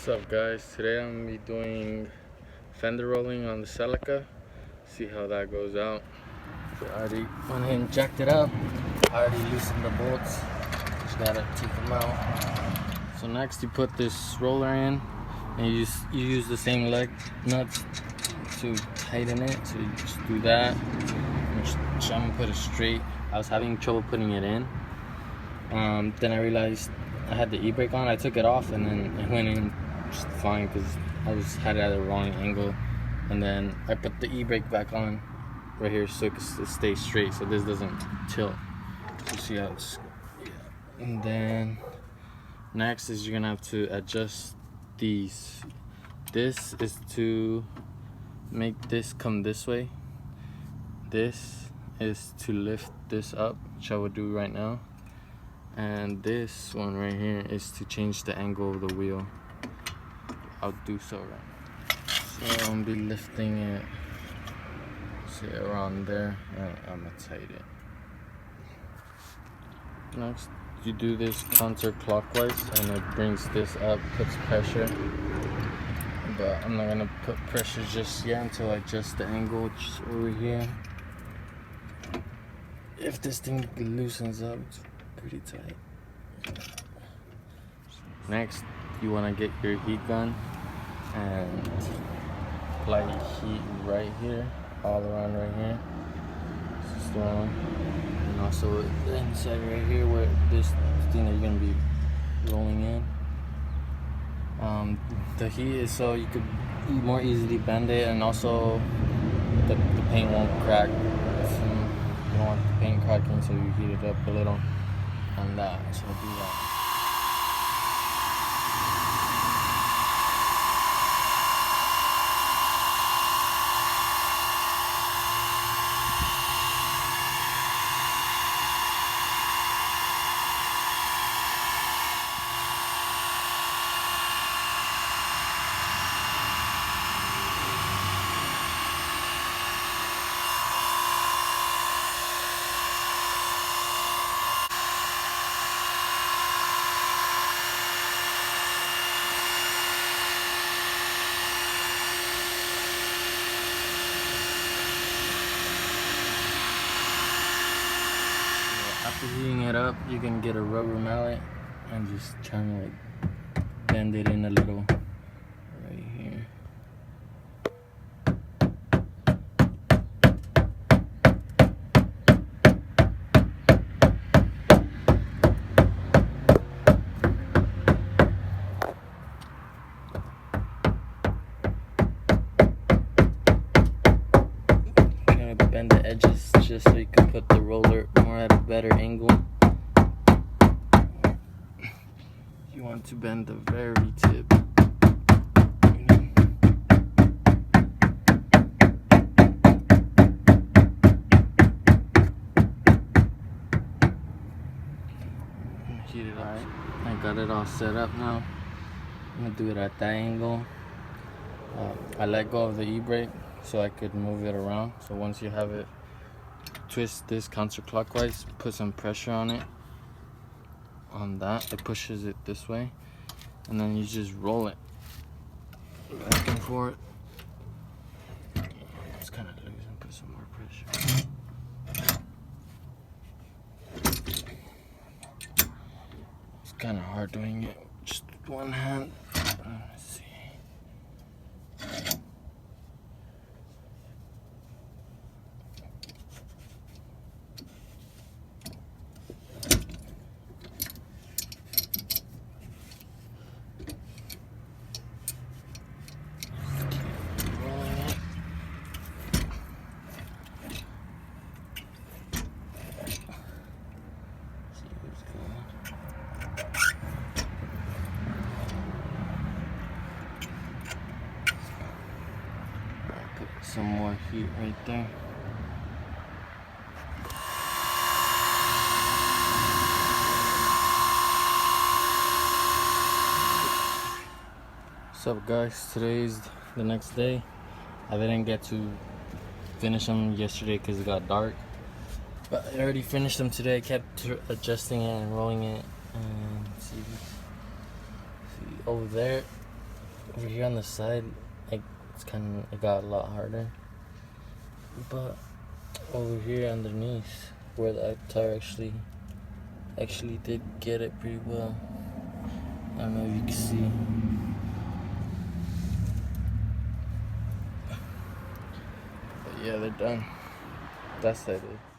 What's up, guys? Today I'm gonna be doing fender rolling on the Celica. See how that goes out. So I already went ahead and jacked it up. I already loosened the bolts. Just gotta take them out. So next you put this roller in, and you use the same leg nuts to tighten it. So you just do that. I'm trying to put it straight. I was having trouble putting it in. Then I realized I had the e-brake on. I took it off and then it went in just fine because I had it at the wrong angle. And then I put the e-brake back on right here so it stays straight, so this doesn't tilt. So see how it's, yeah. And then next is you're gonna have to adjust these. This is to make this come this way. This is to lift this up, which I would do right now. And this one right here is to change the angle of the wheel. I'll do so right now. So I'm gonna be lifting it, say around there, and I'm gonna tighten it. Next, you do this counterclockwise, and it brings this up, puts pressure. But I'm not gonna put pressure just yet until I adjust the angle just over here. If this thing loosens up, it's pretty tight. Next, you want to get your heat gun and apply heat right here, all around right here. This is the one. And also the inside right here where this thing that you're going to be rolling in. The heat is so you could more easily bend it, and also the paint won't crack. You don't want the paint cracking, so you heat it up a little on that. So I'll do that. After heating it up, you can get a rubber mallet and just try to like bend it in a little right here. Kind of bend the edges just so you can put the roller more at a better angle. You want to bend the very tip. Heat it up. I got it all set up now. I'm gonna do it at that angle. I let go of the e-brake so I could move it around. So once you have it, twist this counterclockwise, put some pressure on it. On that, it pushes it this way, and then you just roll it back and forth. It's kind of loose, and put some more pressure. It's kind of hard doing it just with one hand. Let's see. Some more heat right there. What's up, guys? Today's the next day. I didn't get to finish them yesterday because it got dark, but I already finished them today. I kept adjusting it and rolling it, and see over there Over here on the side, like it got a lot harder. But over here underneath, where the tire actually did get it pretty well. I don't know if you can see. But yeah, they're done. That side is.